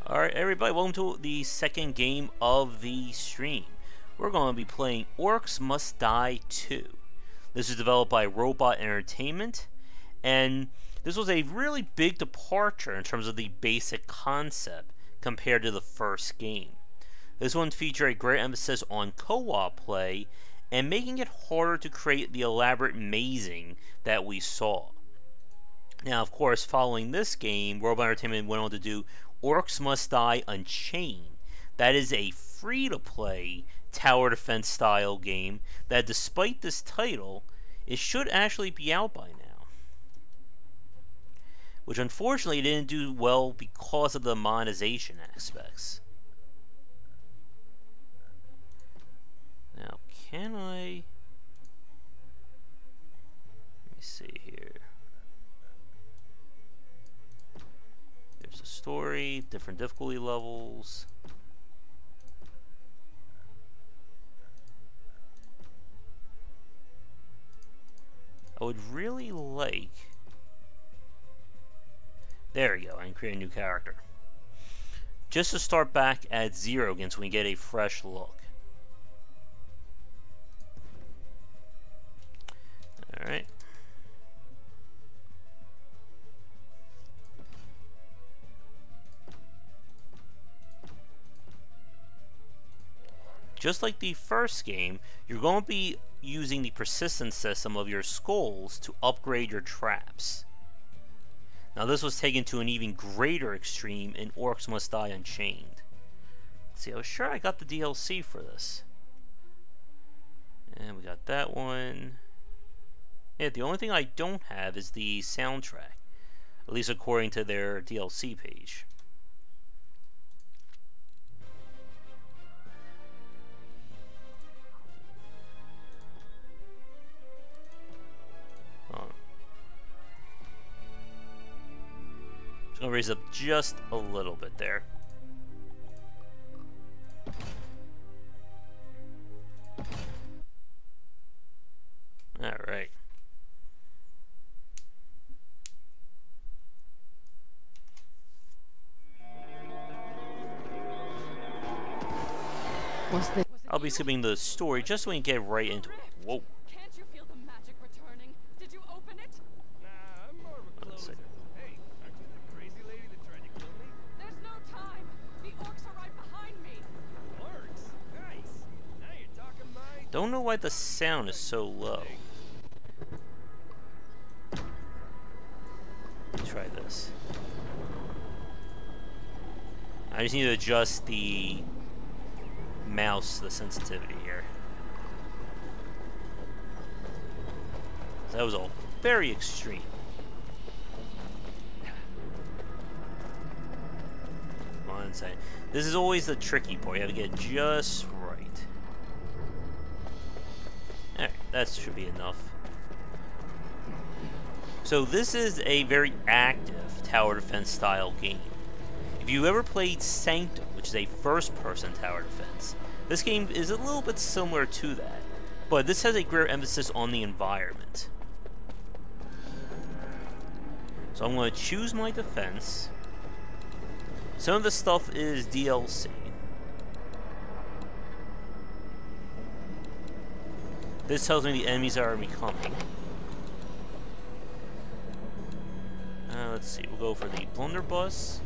Alright everybody, welcome to the second game of the stream. We're going to be playing Orcs Must Die 2. This is developed by Robot Entertainment, and this was a really big departure in terms of the basic concept compared to the first game. This one featured a great emphasis on co-op play and making it harder to create the elaborate mazing that we saw. Now, of course, following this game, Robot Entertainment went on to do Orcs Must Die Unchained. That is a free-to-play tower defense style game that, despite this title, it should actually be out by now. Which unfortunately didn't do well because of the monetization aspects. Now, can I... Let me see here. There's a story, different difficulty levels. I would really like... There we go, I can create a new character. Just to start back at 0 again so we get a fresh look. Alright. Just like the first game, you're going to be using the persistence system of your skulls to upgrade your traps. Now this was taken to an even greater extreme in Orcs Must Die Unchained. Let's see, I was sure I got the DLC for this. And we got that one. Yeah, the only thing I don't have is the soundtrack. At least according to their DLC page. Just gonna raise up just a little bit there. Alright. I'll be skipping the story just so we can get right into it. Whoa. Can't you feel the magic returning? Did you open it? Nah, I'm more of a closer. Hey, aren't you the crazy lady that tried to kill me? There's no time. The orcs are right behind me. Orcs? Nice. Now you're talking my... Don't know why the sound is so low. Let's try this. I just need to adjust the mouse, the sensitivity here. That was all very extreme. One second. This is always the tricky part. You have to get it just right. Alright, that should be enough. So this is a very active tower defense style game. If you ever played Sanctum, which is a first-person tower defense, this game is a little bit similar to that, but this has a greater emphasis on the environment. So I'm going to choose my defense. Some of the stuff is DLC. This tells me the enemies are coming. Let's see, we'll go for the blunderbuss.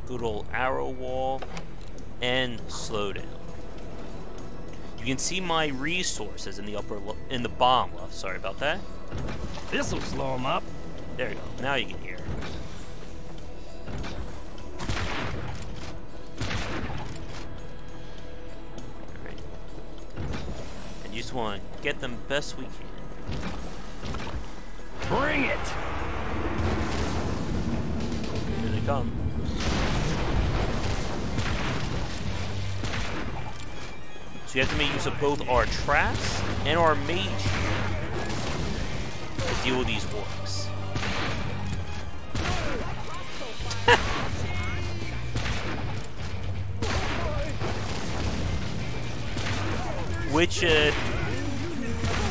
Good old arrow wall and slowdown. You can see my resources in the in the bottom left. Sorry about that. This'll slow him up. There you go. Now you can hear. Alright. And you just want to get them best we can. Bring it! Here they come. So you have to make use of both our traps and our mage to deal with these orcs. Which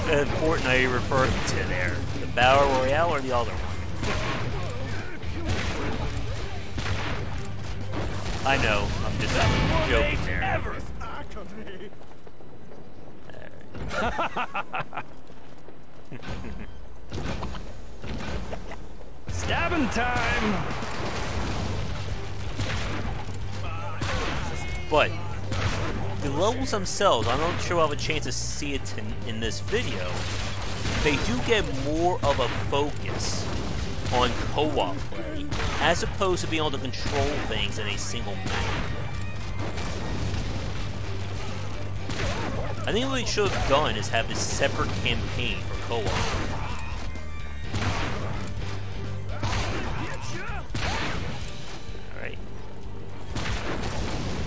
Fortnite are you referring to there? The Battle Royale or the other one? I know, I'm just joking there. Stabbing time! But the levels themselves, I'm not sure I'll have a chance to see it in this video. They do get more of a focus on co-op play, as opposed to being able to control things in a single map. I think what they should have done is have this separate campaign for co-op. Alright.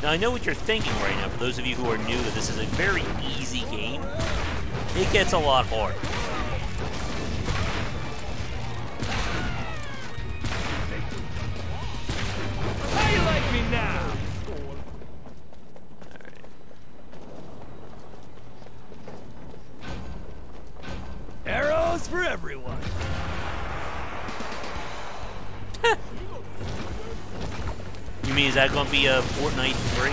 Now I know what you're thinking right now, for those of you who are new, that this is a very easy game. It gets a lot harder. How you like me now? Arrows for everyone. You mean, is that going to be a Fortnite 3?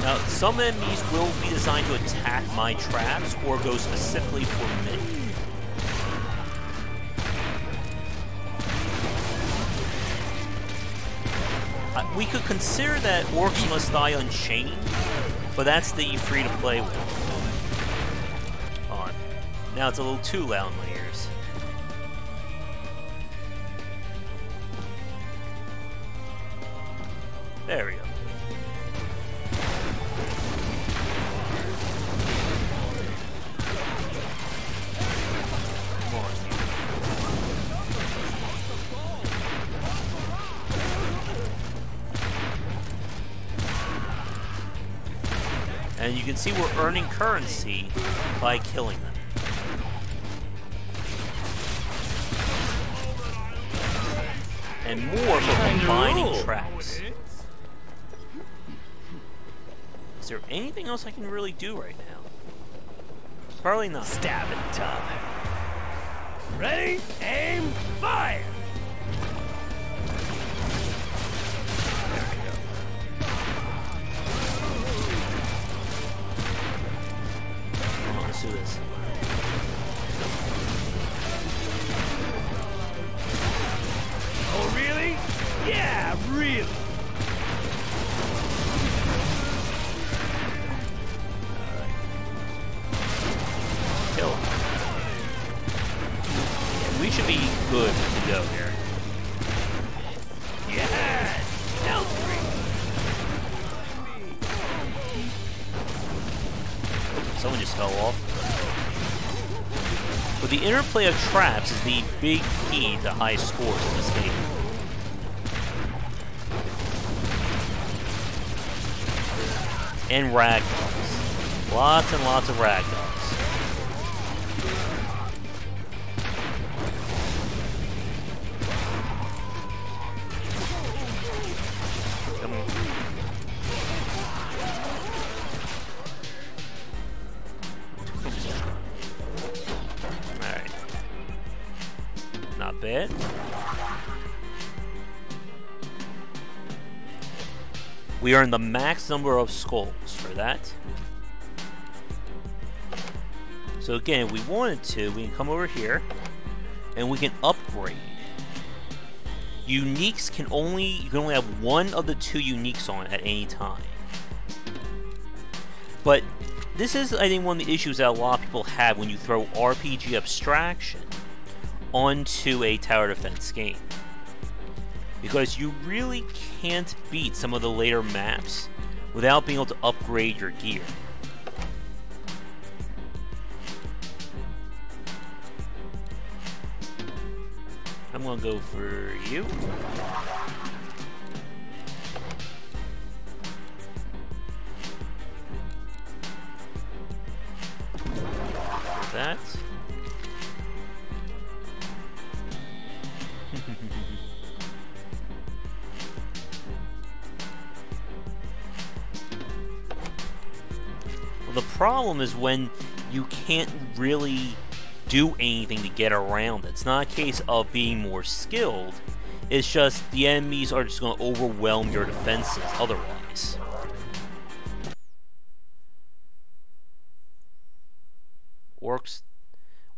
Now, some enemies will be designed to attack my traps or go specifically for me. We could consider that Orcs Must Die Unchained, but that's the free-to-play one. On. Now it's a little too loud in my ears. There we go. Come on, you. And you can see we're earning currency by killing them. And more for combining traps. Is there anything else I can really do right now? Probably not. Stabbing time. Ready, aim, fire! There we go. Come on, let's do this. Oh, really? Yeah, really. Kill him. Yeah, we should be good to go here. Yeah, help me. Someone just fell off. But the interplay of traps is the big key to high scores in this game. And ragdolls. Lots and lots of ragdolls. Come on. Alright. Not bad. We earned the max number of skulls for that. So again, if we wanted to, we can come over here and we can upgrade. Uniques you can only have one of the two uniques on at any time. But this is, I think, one of the issues that a lot of people have when you throw RPG abstraction onto a tower defense game. Because you really can't beat some of the later maps without being able to upgrade your gear. I'm gonna go for you. That. The problem is when you can't really do anything to get around it. It's not a case of being more skilled. It's just the enemies are just going to overwhelm your defenses otherwise.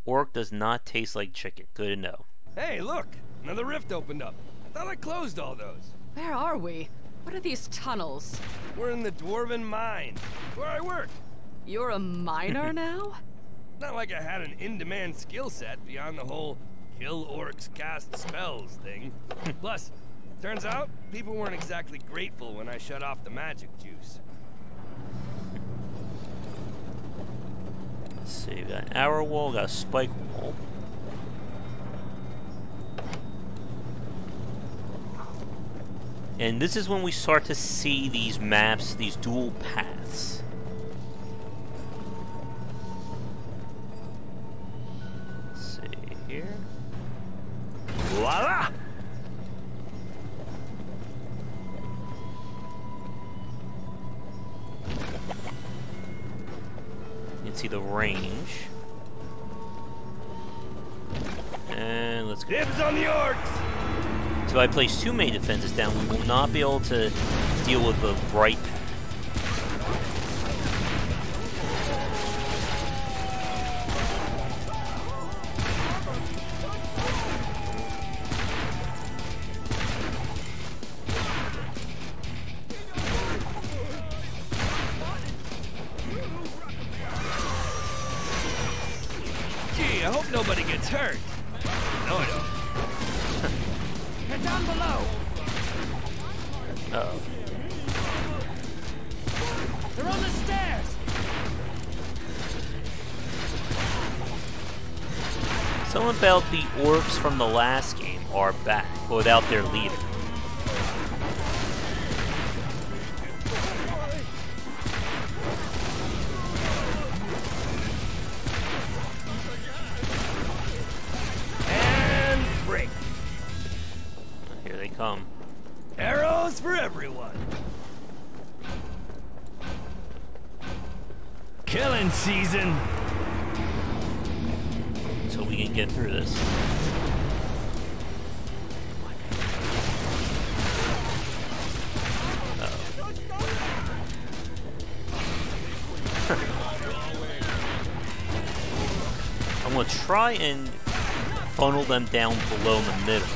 Orc does not taste like chicken. Good to know. Hey, look! Another rift opened up. I thought I closed all those. Where are we? What are these tunnels? We're in the Dwarven Mine. Where I work. You're a miner now? Not like I had an in-demand skill set beyond the whole kill orcs, cast spells thing. Plus, turns out people weren't exactly grateful when I shut off the magic juice. Let's see, we got an arrow wall, got a spike wall. And this is when we start to see these maps, these dual paths. Let's see here. Voila! You can see the range. And let's go. Dibs on the orcs! So if I place too many defenses down, we will not be able to deal with the bright path. Gee, I hope nobody gets hurt. No, I don't. They're down below. Uh-oh. They're on the stairs. Something about the orcs from the last game are back, but without their leader. And break. Here they come. Arrows for everyone. Killing season. So we can get through this. I'm going to try and funnel them down below in the middle.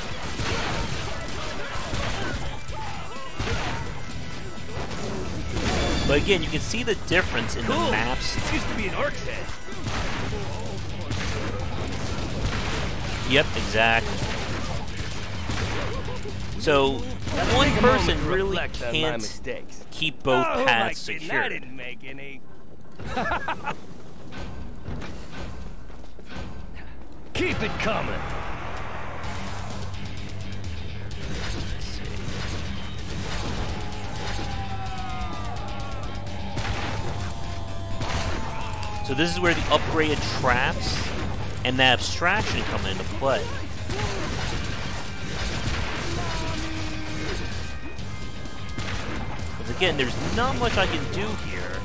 But again, you can see the difference in the maps. This used to be an orc's head. Yep, exactly. So one person really can't keep both paths secure. I didn't make any. Keep it coming. So this is where the upgraded traps and the abstraction come into play. Because again, there's not much I can do here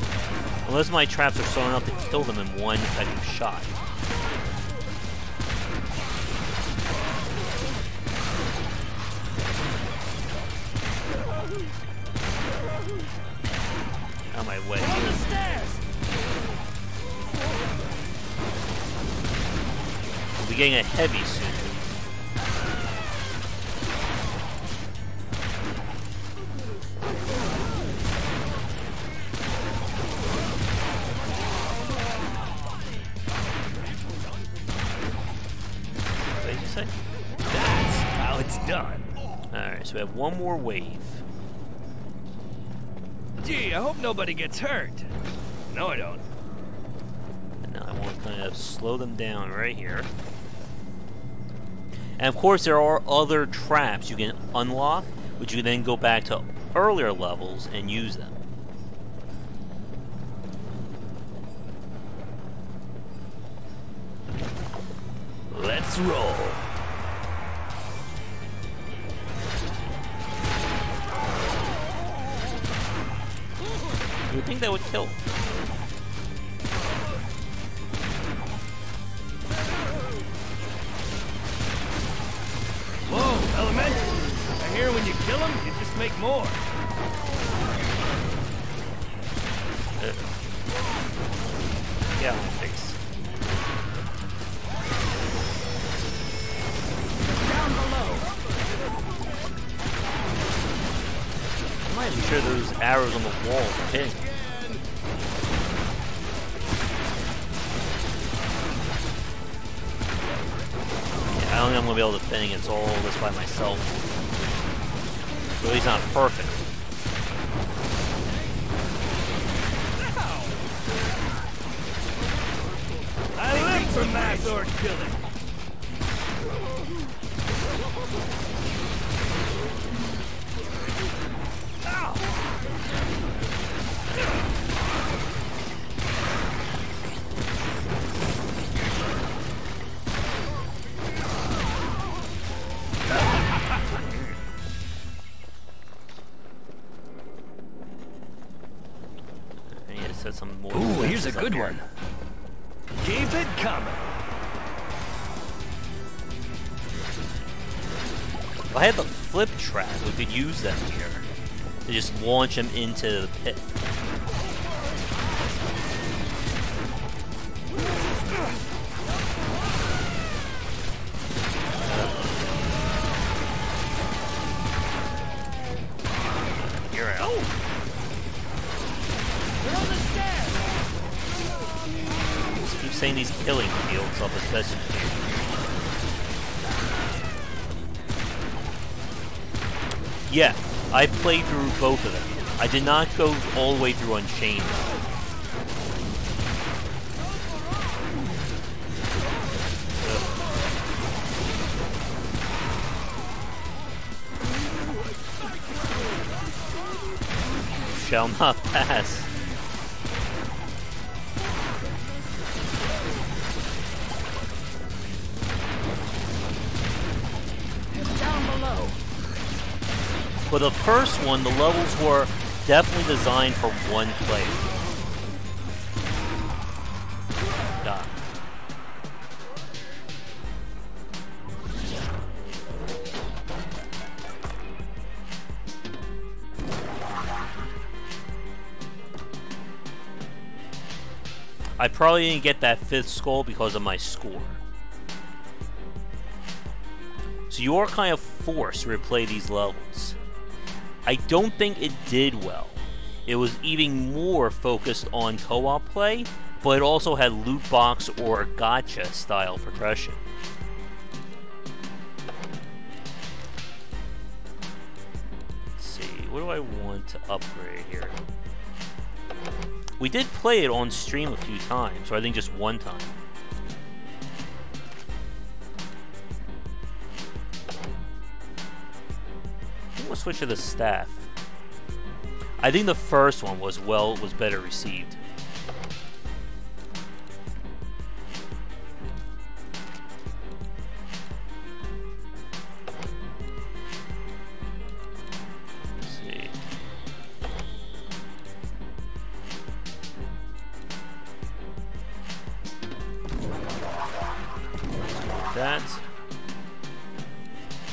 unless my traps are strong enough to kill them in one effective shot. Out of my way. We'll be getting a heavy soon. What did you say? That's how it's done. Alright, so we have one more wave. Gee, I hope nobody gets hurt. No, I don't. And now I want to kind of slow them down right here. And of course, there are other traps you can unlock, which you can then go back to earlier levels and use them. Let's roll. You would think that would kill. when you kill them, you just make more. Yeah, on my face. Down below. I'm not even sure those arrows on the wall are hitting. Yeah, I don't think I'm gonna be able to defend against all this by myself. So he's not perfect. I live for mass orc killing. I need to set some more. Ooh, here's a defenses up good here. one. Keep it coming. If I had the flip trap, we could use them here to just launch him into the pit. You're out. They're on the stairs. Just keep saying these killing fields up as best you can. Yeah, I played through both of them. I did not go all the way through Unchained. Shall not pass. Down below. For the first one, the levels were definitely designed for one player. God. I probably didn't get that 5th skull because of my score. So you are kind of forced to replay these levels. I don't think it did well. It was even more focused on co-op play, but it also had loot box or gacha style progression. Let's see, what do I want to upgrade here? We did play it on stream a few times, or I think just one time. I think we'll switch to the staff. I think the first one was better received. Let's see. That.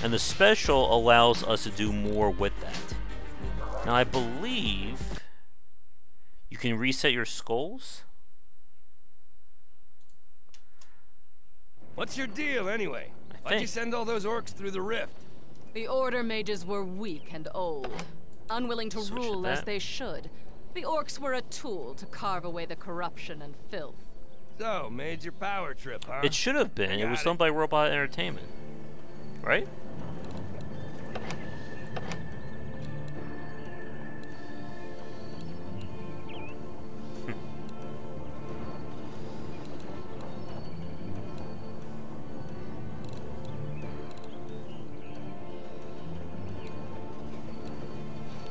And the special allows us to do more with that. Now I believe you can reset your skulls. What's your deal, anyway? Why'd you send all those orcs through the rift? The Order mages were weak and old, unwilling to Switch to rule as that. they should. The orcs were a tool to carve away the corruption and filth. So, made your power trip, huh? It should have been. It was done by Robot Entertainment, right?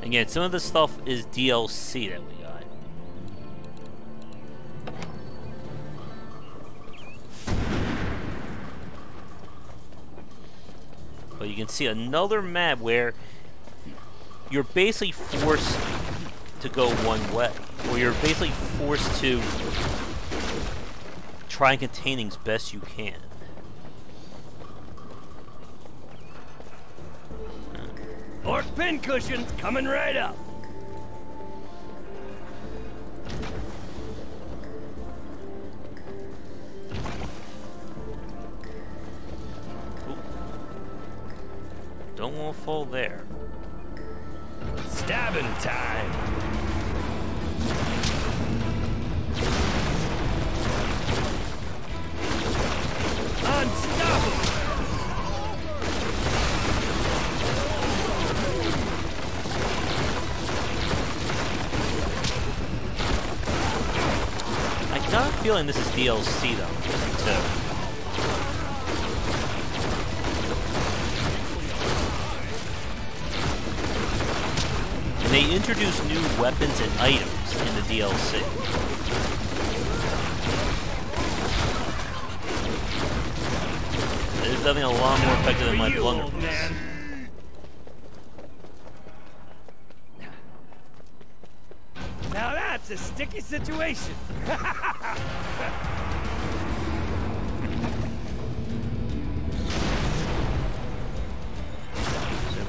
Again, some of the stuff is DLC that we got. But you can see another map where you're basically forced to go one way. Or you're basically forced to try and contain things best you can. Orc pincushions coming right up. Don't want to fall there. Stabbing time. Unstoppable. I got a feeling this is DLC though, too. They introduce new weapons and items in the DLC. There's definitely a lot more effective than my blunderbuss. Now that's a sticky situation. So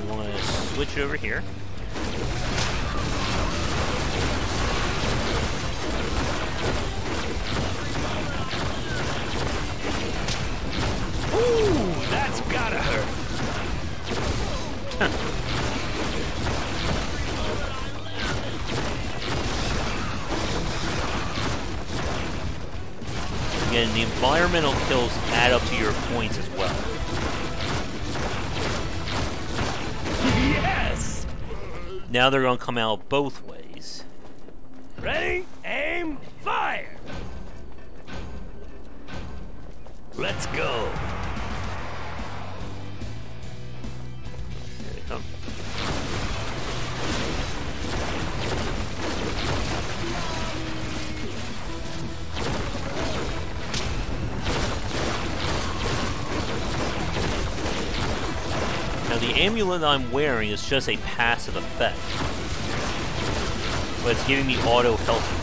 we want to switch over here. Ooh, that's gotta hurt. Again, the environmental kills add up to your points as well. Yes! Now they're going to come out both ways. Ready, aim, fire! Let's go. Here they come. Now the amulet I'm wearing is just a passive effect, but it's giving me auto health regen.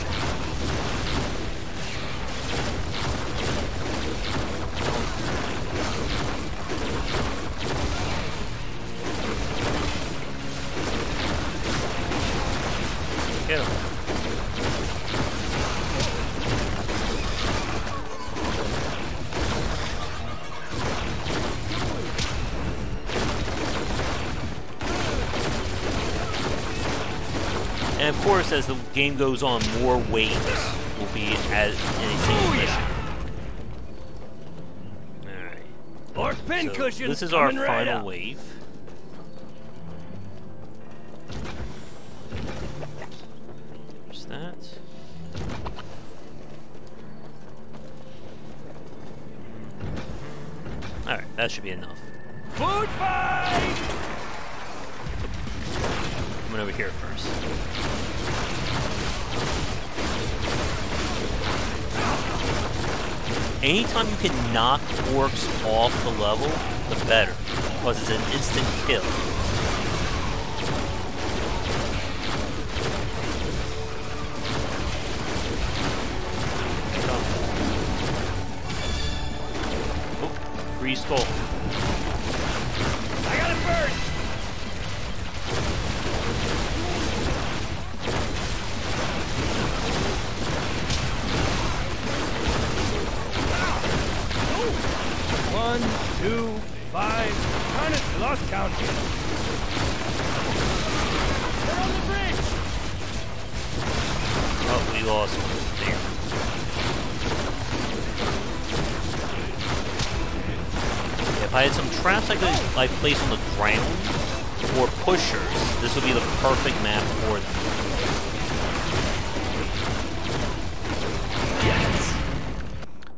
Get him. And of course, as the game goes on, more waves will be as in a single mission. Alright. Orc pincushions. So this is our coming right final up. wave. There's that. Alright, that should be enough. Food fight! Coming over here first. Anytime you can knock orcs off the level, the better, because it's an instant kill. Oh, free skull. I got it first! One, two, five. Darn it, I lost count. They're on the bridge! Oh, we lost one there. If I had some traps I place on the ground or pushers, this would be the perfect map for them. Yes!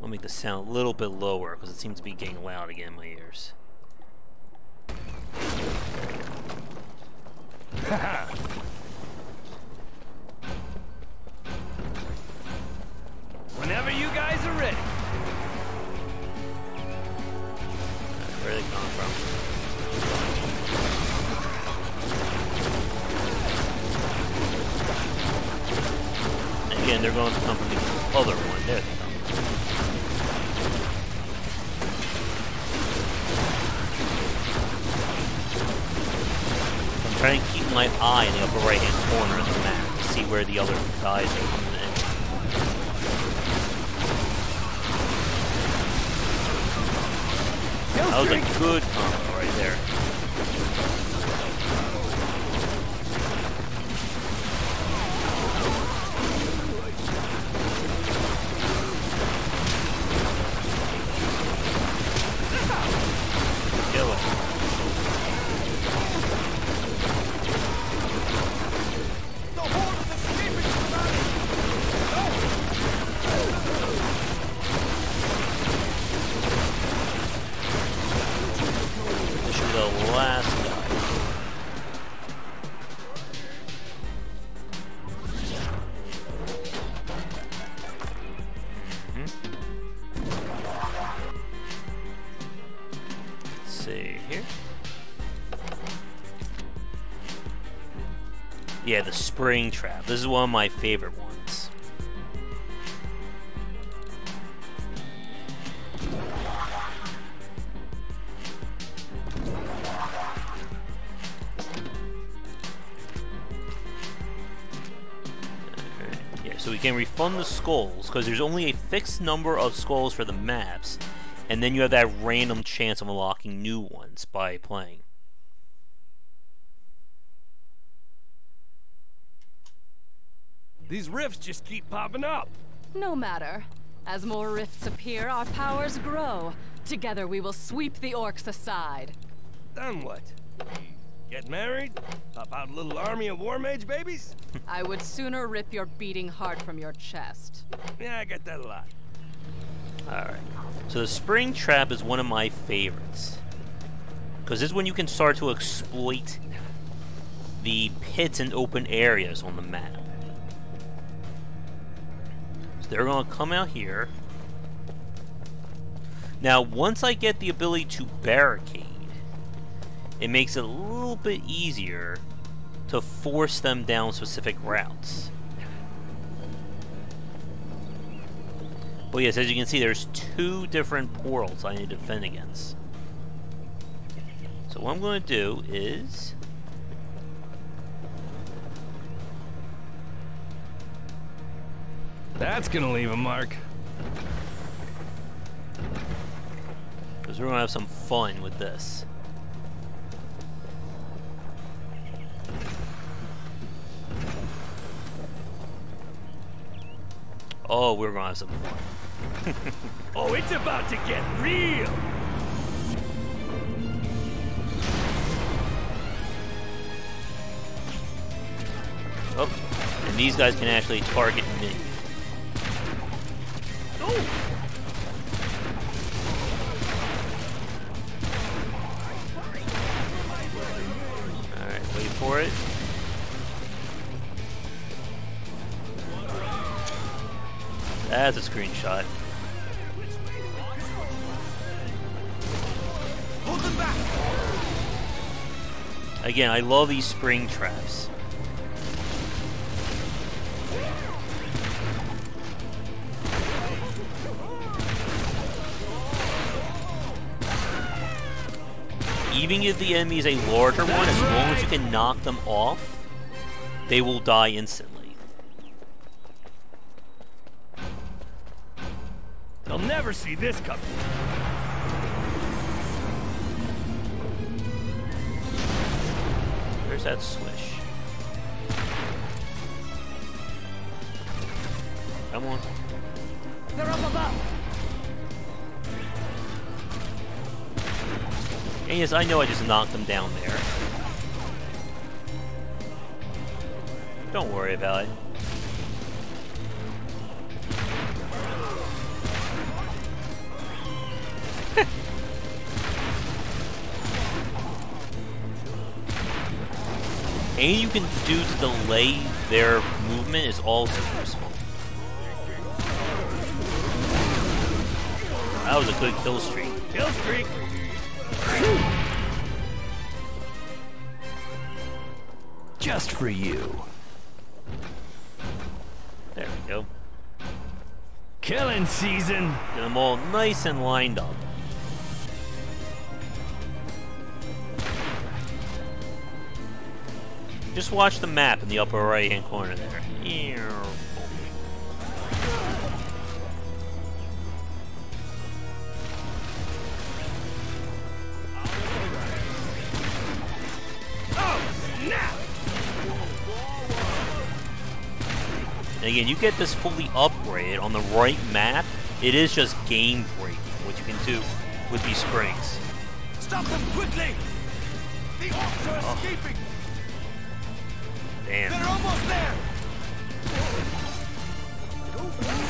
I'll make the sound a little bit lower because it seems to be getting loud again in my ears. Whenever you guys are ready. Where are they coming from? And again, they're going to come from the other one. There they come. try and keep my eye in the upper right-hand corner of the map to see where the other guys are coming in. That was a good combo right there. Kill him. This should be the last guy. Let's see here. Yeah, the spring trap. This is one of my favorite ones. Yeah, so we can refund the skulls, because there's only a fixed number of skulls for the maps, and then you have that random chance of unlocking new ones by playing. These rifts just keep popping up. No matter. As more rifts appear, our powers grow. Together we will sweep the orcs aside. Then what? Get married? Pop out a little army of war mage babies? I would sooner rip your beating heart from your chest. Yeah, I get that a lot. Alright. So the spring trap is one of my favorites, because this is when you can start to exploit the pits and open areas on the map. So they're going to come out here. Now, once I get the ability to barricade, it makes it a little bit easier to force them down specific routes. But yes, as you can see, there's two different portals I need to defend against. So what I'm going to do is... That's gonna leave a mark. because we're going to have some fun with this. Oh, we're going to have some fun. Oh, it's about to get real! Oh, and these guys can actually target me. Oh. Alright, wait for it. That's a screenshot. Hold them back. Again, I love these spring traps. Even if the enemy is a larger one, as long as you can knock them off, they will die instantly. They'll never see this coming. There's that swish. Come on. They're up above. And yes, I know I just knocked them down there. Don't worry about it. Anything you can do to delay their movement is also useful. That was a good kill streak. Kill streak. Just for you. There we go. Killing season. Get them all nice and lined up. Just watch the map in the upper right-hand corner there. And again, you get this fully upgraded on the right map. It is just game breaking what you can do with these springs. Stop them quickly! The orcs are escaping! Damn. They're almost there!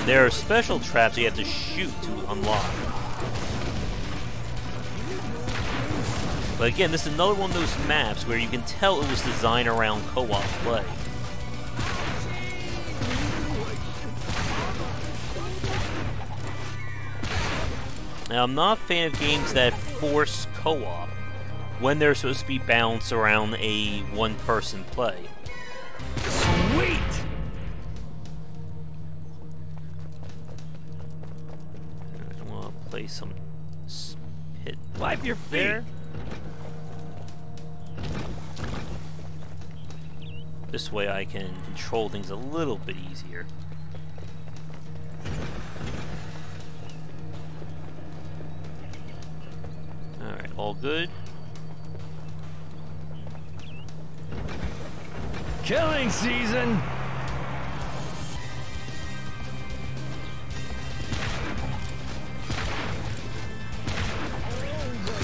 There are special traps you have to shoot to unlock. But again, this is another one of those maps where you can tell it was designed around co-op play. Now, I'm not a fan of games that force co-op when they're supposed to be balanced around a one-person play. Sweet! I want to play some spit. Wipe your feet! There. This way I can control things a little bit easier. Alright, all good. Killing season!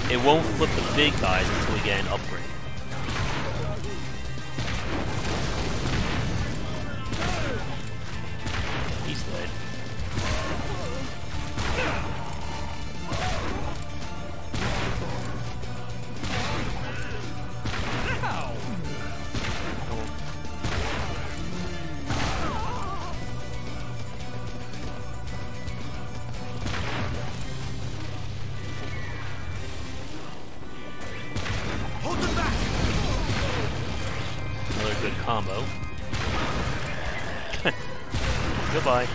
It won't flip the big guys until we get an upgrade. He's dead. Combo. Goodbye.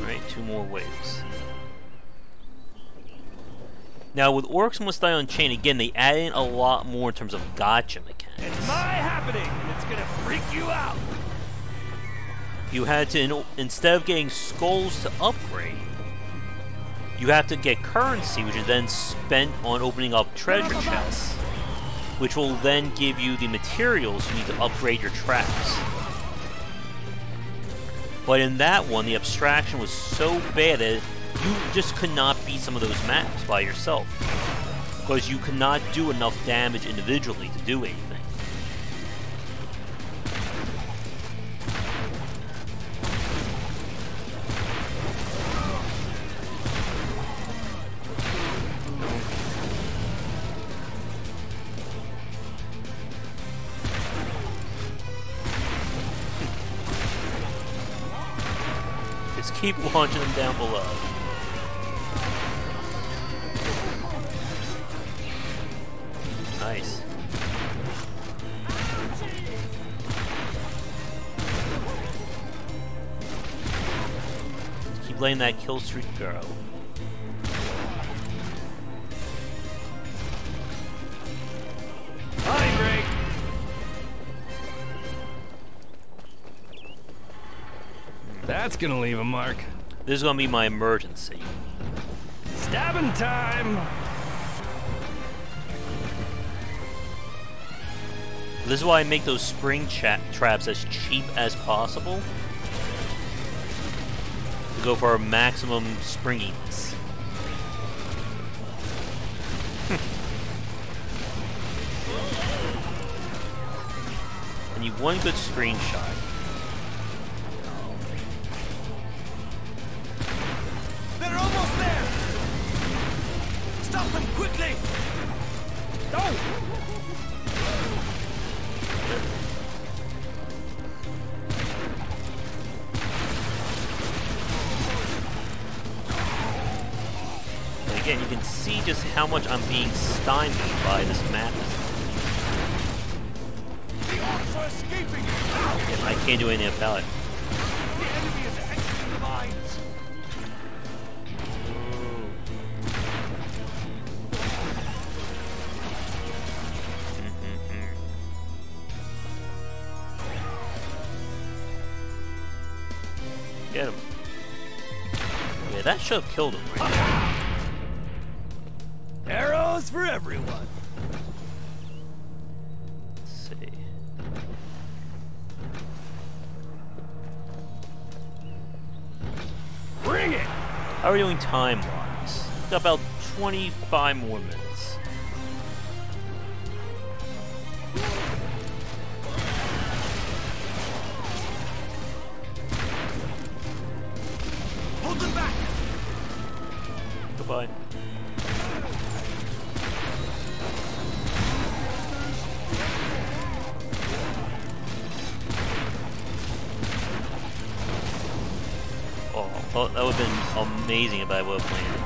Alright, 2 more waves. Now with Orcs Must Die Unchained, again, they add in a lot more in terms of gacha mechanics. It's my happening, and it's gonna freak you out! You had to, instead of getting skulls to upgrade, you have to get currency, which is then spent on opening up treasure chests, which will then give you the materials you need to upgrade your traps. But in that one, the abstraction was so bad that you just could not beat some of those maps by yourself, because you could not do enough damage individually to do anything. Keep launching them down below. Nice. Keep letting that kill streak go. Honey break! That's gonna leave a mark. This is gonna be my emergency. Stabbing time! This is why I make those spring traps as cheap as possible, to go for our maximum springiness. I need one good screenshot. They're almost there! Stop them quickly! No! And again, you can see just how much I'm being stymied by this map. The orcs are escaping! I can't do anything about it. The enemy is exiting the mines! Yeah, that should have killed him right there. Arrows for everyone. Let's see. Bring it! How are we doing time-wise? Got about 25 more minutes. Hold them back! Goodbye. Oh, that would have been amazing if I would have landed.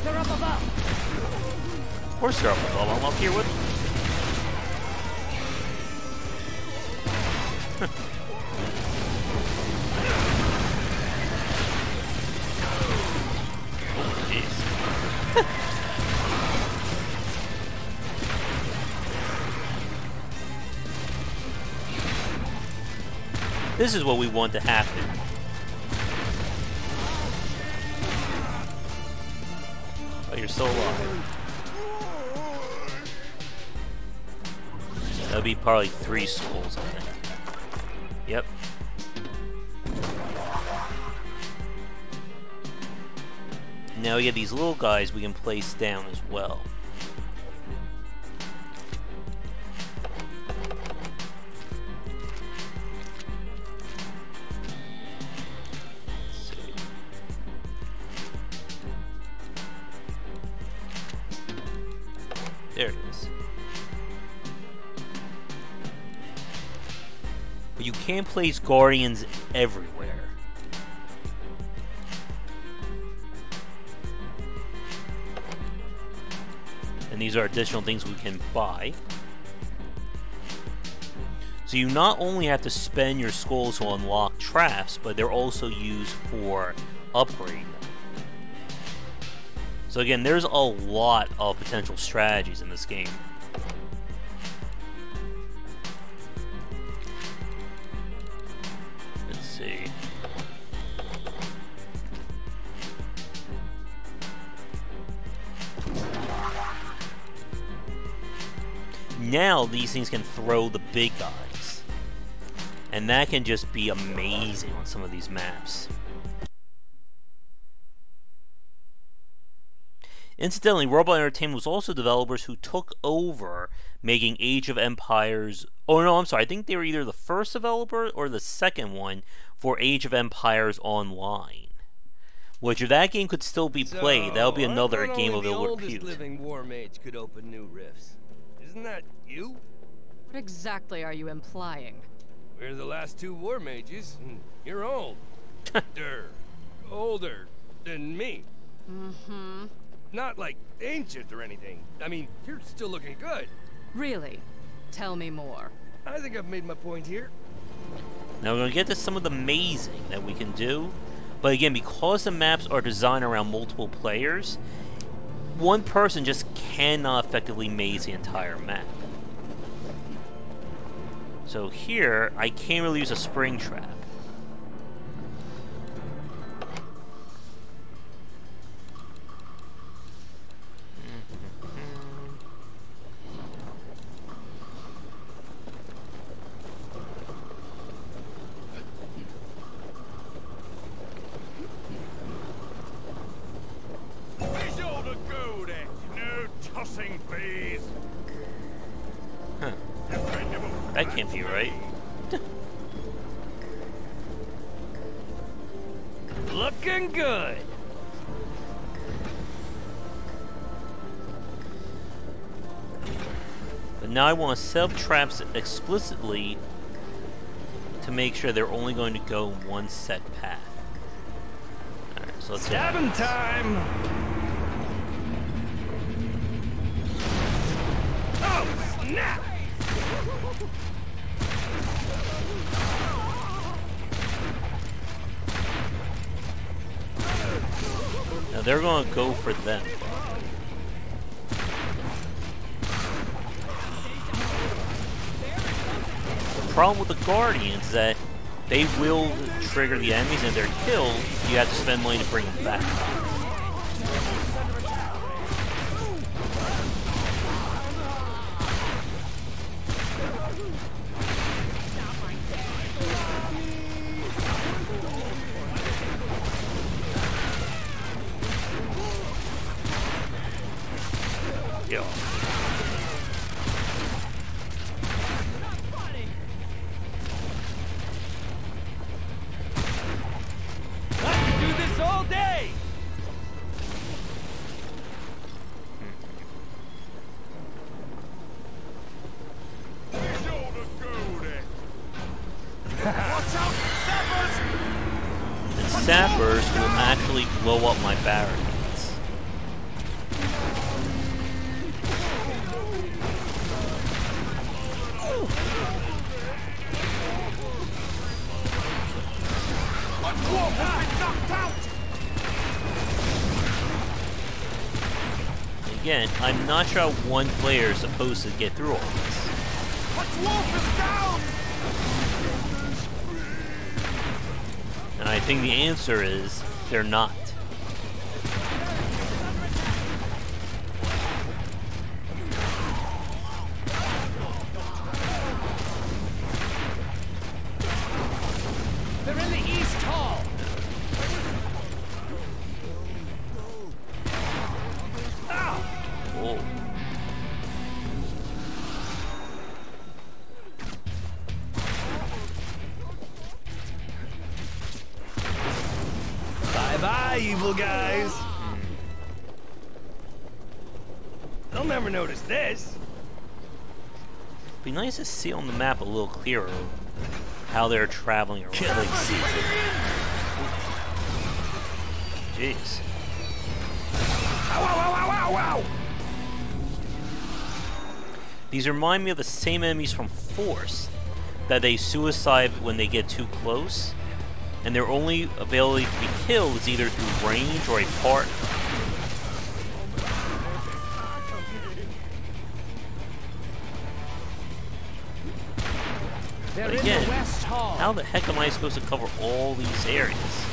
They're up above. Of course they're up above. I'm up here with them. Oh, jeez. This is what we want to happen. Oh, you're still alive. That would be probably 3 souls, I think. Yep. Now we get these little guys we can place down as well. There it is. But you can't place guardians everywhere. And these are additional things we can buy. So you not only have to spend your skulls to unlock traps, but they're also used for upgrading them. So again, there's a lot of potential strategies in this game. Let's see. Now these things can throw the big guys. And that can just be amazing on some of these maps. Incidentally, Robot Entertainment was also developers who took over making Age of Empires. Oh no, I'm sorry. I think they were either the first developer or the second one for Age of Empires Online. Which, if that game could still be played, that would be another game of ill repute. The oldest living war mage could open new rifts. Isn't that you? What exactly are you implying? We're the last 2 war mages, and you're old. Older than me. Mm-hmm. Not like ancient or anything. I mean, you're still looking good. Really? Tell me more. I think I've made my point here. Now we're going to get to some of the mazing that we can do. But again, because the maps are designed around multiple players, one person just cannot effectively maze the entire map. So here, I can't really use a spring trap. That can't be right. Looking good. But now I want to set up traps explicitly to make sure they're only going to go one set path. Alright, so let's Stabbing time. Oh, snap! Now they're going to go for them. problem with the Guardians is that they will trigger the enemies, and if they're killed, you have to spend money to bring them back. Yo. All day. Watch out, sappers! And sappers will actually blow up my barricades. A dwarf has been knocked out! Again, I'm not sure how one player is supposed to get through all this. A dwarf is down! And I think the answer is, they're not. They're in the east hall! Oh. Bye-bye, evil guys! They'll never notice this. Be nice to see on the map a little clearer how they're traveling around. Killing season. Jeez. Ow, ow, ow, ow, ow, ow! These remind me of the same enemies from Force that they suicide when they get too close, and their only ability to be killed is either through range or a part. But again, how the heck am I supposed to cover all these areas?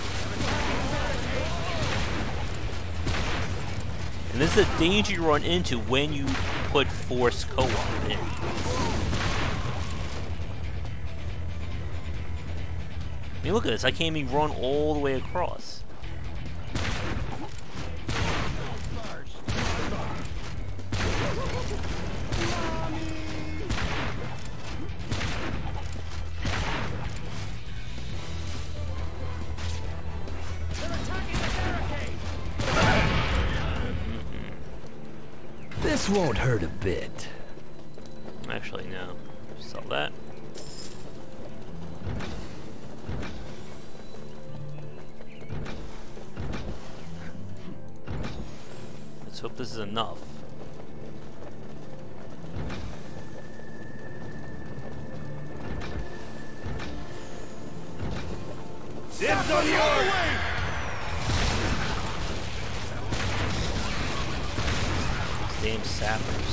And this is a danger you run into when you put Force co-op in. I mean, look at this. I can't even run all the way across. This won't hurt a bit. Actually, no. Sell that. Let's hope this is enough. Dibs on yours! Damn sappers.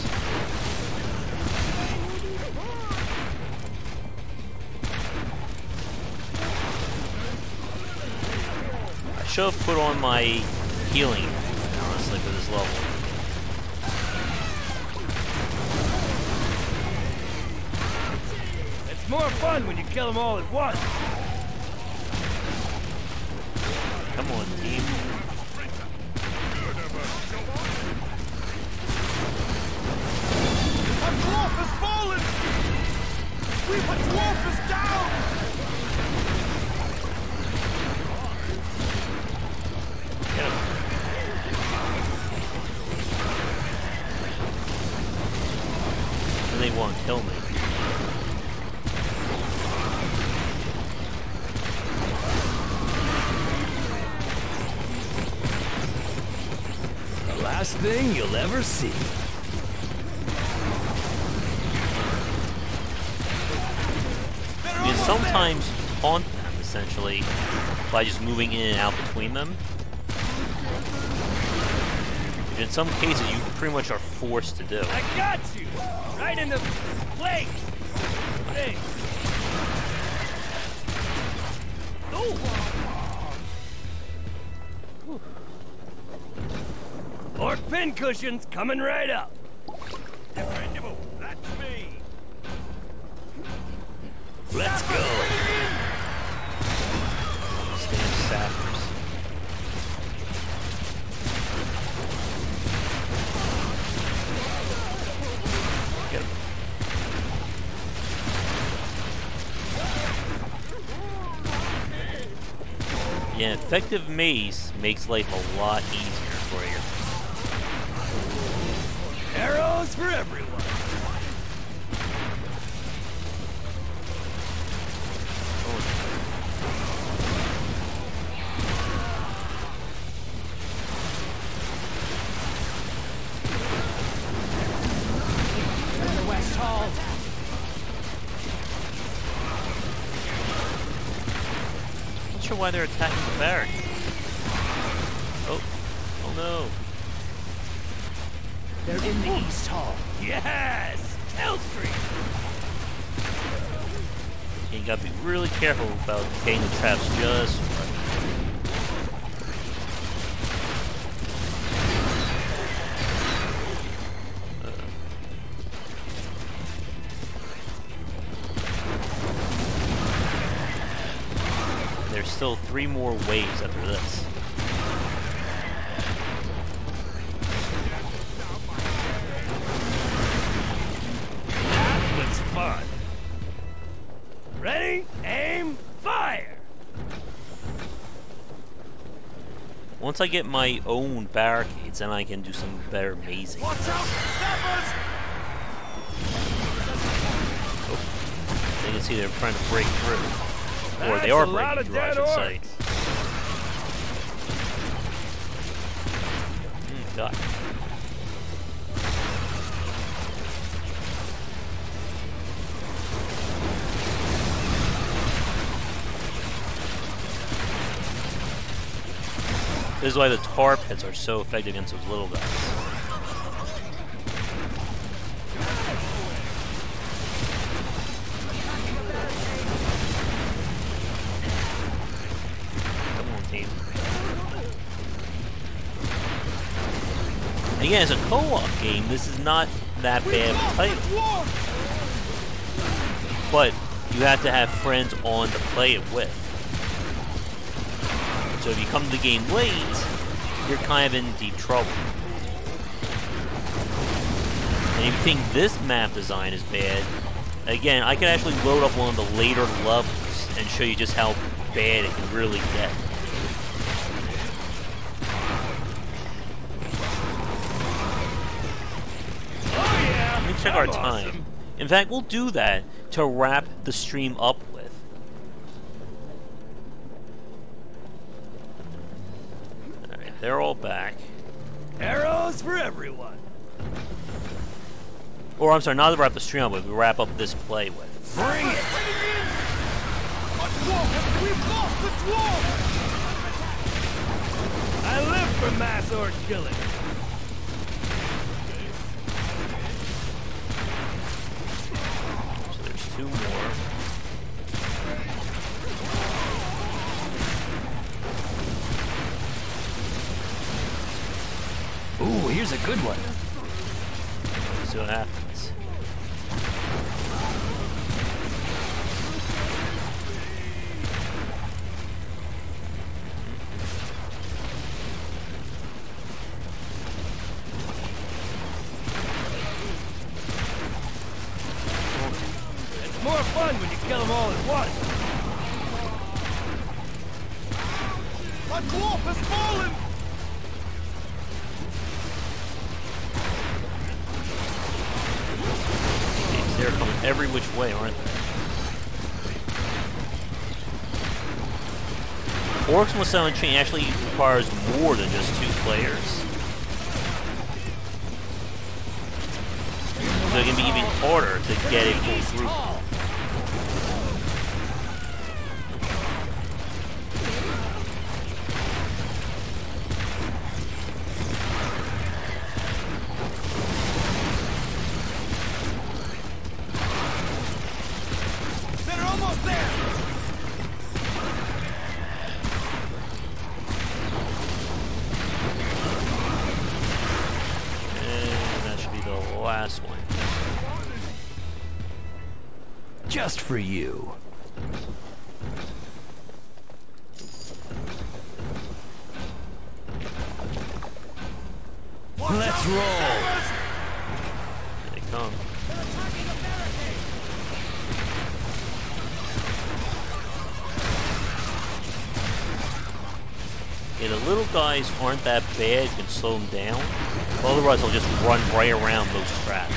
I should have put on my healing, honestly, for this level. It's more fun when you kill them all at once. Come on, team. A dwarf has fallen! A dwarf is down! Get him. And they won't kill me. The last thing you'll ever see. You sometimes taunt them, essentially, by just moving in and out between them. Which in some cases, you pretty much are forced to do. I got you! Right in the place! Hey! Pincushions coming right up. Dependable, that's me. Let's go. Stand sappers. Get him. Yeah, effective mace makes life a lot easier for you. Arrows for everyone. West Hall. Not sure why they're attacking the barrack. Oh no. They're in the East Hall. Yes! Kill Street! You gotta be really careful about getting the traps just right. There's still 3 more waves after this. That was fun. Ready, aim, fire! Once I get my own barricades, then I can do some better mazing. Watch out, snappers! You can see they're trying to break through. Or they That's are a lot breaking of through, I dead should say. orcs. God. This is why the tar pits are so effective against those little guys. Come on, team. And again, as a co-op game, this is not that bad of a title. But you have to have friends on to play it with. So if you come to the game late, you're kind of in deep trouble. And if you think this map design is bad, again, I can actually load up one of the later levels and show you just how bad it can really get. Oh yeah! Let me check our time. In fact, we'll do that to wrap the stream up with. Alright, they're all back. Arrows for everyone. Or, I'm sorry, not to wrap the stream up with, we wrap up this play with. Bring it! I live for mass orc killing. So there's 2 more. Ooh, here's a good one. See what happens. It's more fun when you kill them all at once. My dwarf has fallen! They're coming every which way, aren't they? Orcs Must Die actually requires more than just 2 players. So it can be even harder to get a full group. They're almost there! Just for you. Let's roll! Here they come. Yeah, the little guys aren't that bad. You can slow them down. Otherwise, they'll just run right around those traps.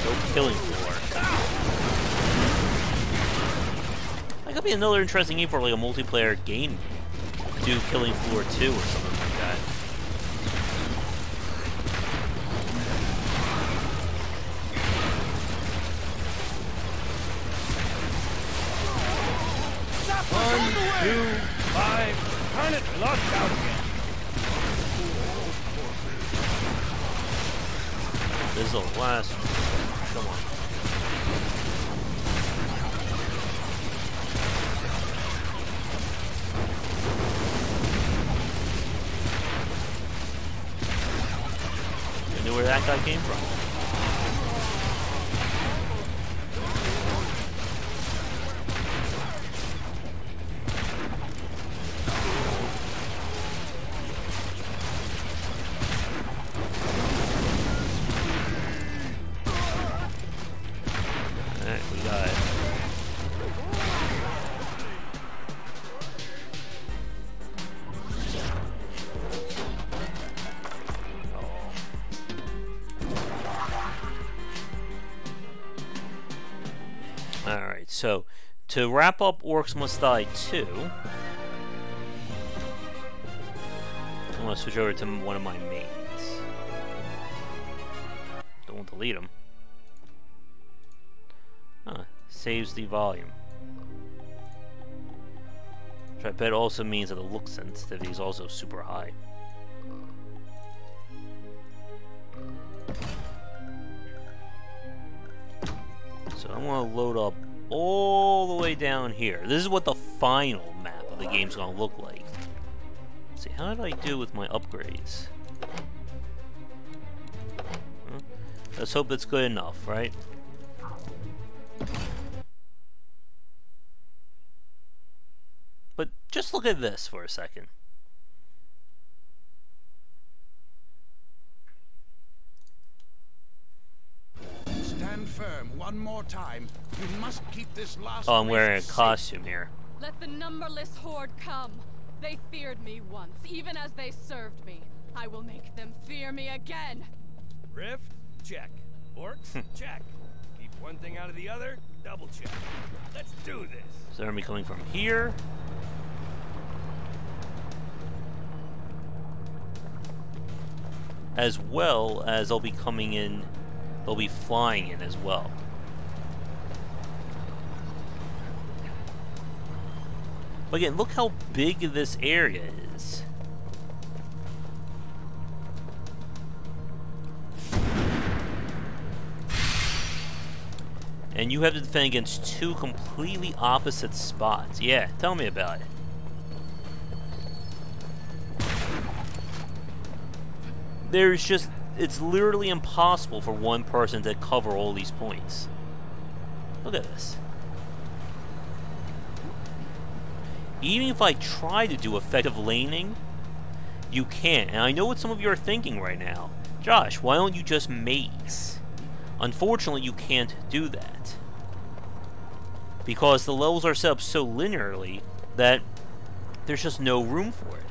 No killing floor. That could be another interesting game for like a multiplayer game. Do Killing Floor 2 or something like that. One, 2, 5. Darn it, I lost count again. This is the last one. Come on. I knew where that guy came from. Alright, we got it. Alright, so to wrap up Orcs Must Die 2, I'm going to switch over to one of my mains. Don't want to delete them. Huh, saves the volume. Which I bet also means that the look sensitivity is also super high. So I'm going to load up all the way down here. This is what the final map of the game's going to look like. Let's see, how did I do with my upgrades? Let's hope it's good enough, right? But just look at this for a second. Stand firm one more time. You must keep this last. Oh, I'm wearing a rift safe. costume here. Let the numberless horde come. They feared me once, even as they served me. I will make them fear me again. Rift? Check. Orcs? Check. Keep one thing out of the other? Double check. Let's do this. So they're going to be coming from here. As well as they'll be coming in, they'll be flying in as well. But again, look how big this area is. And you have to defend against two completely opposite spots. Yeah, tell me about it. There's just, it's literally impossible for one person to cover all these points. Look at this. Even if I try to do effective laning, you can't. And I know what some of you are thinking right now. Josh, why don't you just maze? Unfortunately, you can't do that. Because the levels are set up so linearly that there's just no room for it.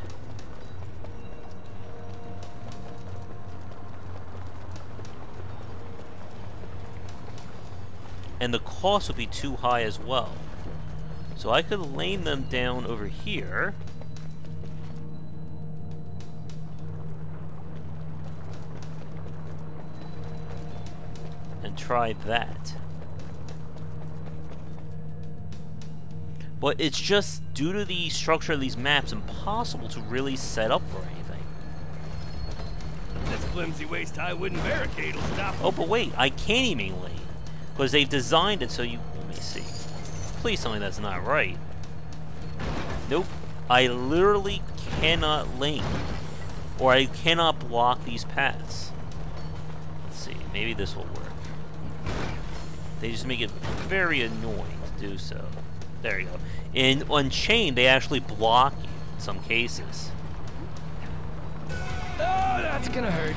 And the cost would be too high as well. So I could lane them down over here. And try that. But it's just, due to the structure of these maps, impossible to really set up for anything. This flimsy waist-high wooden barricade will stop. Oh, but wait, I can't even lane. Because they've designed it so you... Let me see. Please tell me that's not right. Nope. I literally cannot lane, or I cannot block these paths. Let's see, maybe this will work. They just make it very annoying to do so. There you go. In Unchained, they actually block you in some cases. Oh, that's gonna hurt.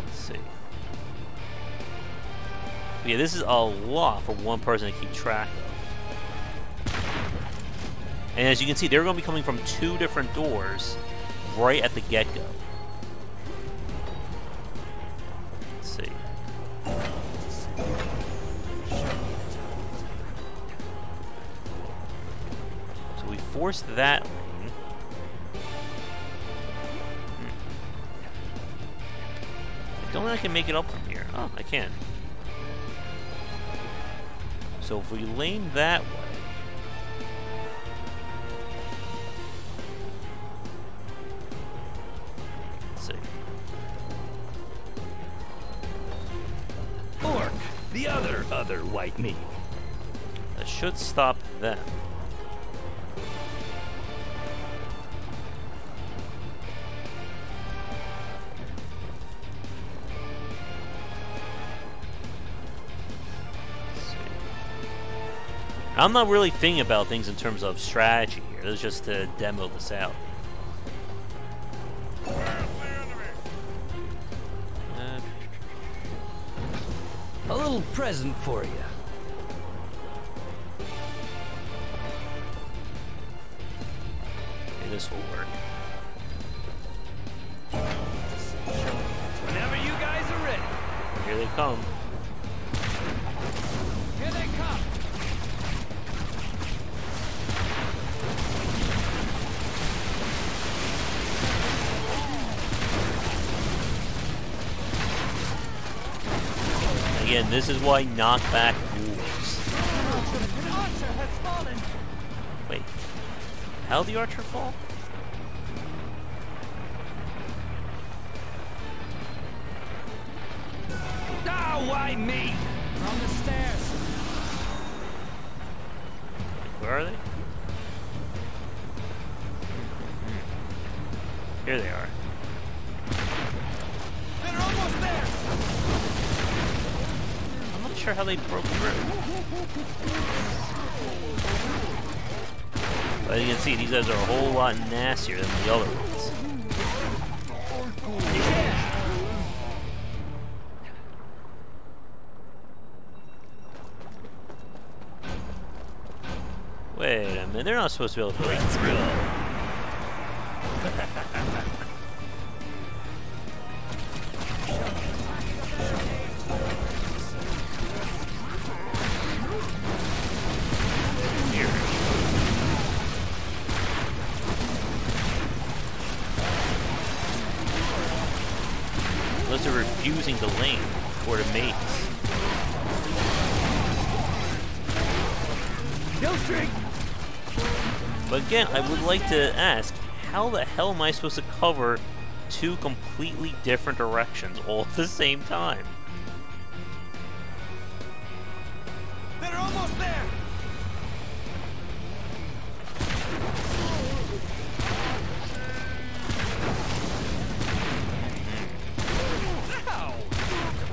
Let's see. But yeah, this is a lot for one person to keep track of. And as you can see, they're going to be coming from 2 different doors right at the get-go. Let's see. So we forced that lane. I don't think I can make it up from here. Oh, I can. So if we lane that way, let's see. Orc, the other white meat. That should stop them. I'm not really thinking about things in terms of strategy here. This is just to demo this out. A little present for you. Maybe this will work. Whenever you guys are ready. Here they come. Here they come. Again, this is why knockback rules. An archer has fallen. Wait, how did the archer fall? Ah, why me? On the stairs. Where are they? Here they are. They're almost there. I'm not sure how they broke through. But as you can see, these guys are a whole lot nastier than the other ones. Yeah. Wait a minute, they're not supposed to be able to break through. Unless they're refusing to lane or to mate. Kill streak. But again, I would like to ask, how the hell am I supposed to cover 2 completely different directions all at the same time? They're almost there.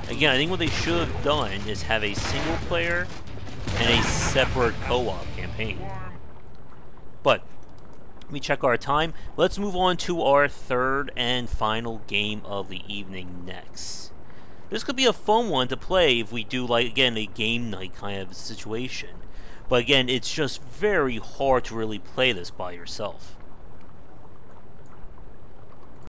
Again, I think what they should have done is have a single player and a separate co-op campaign. But let me check our time. Let's move on to our 3rd and final game of the evening next. This could be a fun one to play if we do, like, again, a game night kind of situation. But again, it's just very hard to really play this by yourself.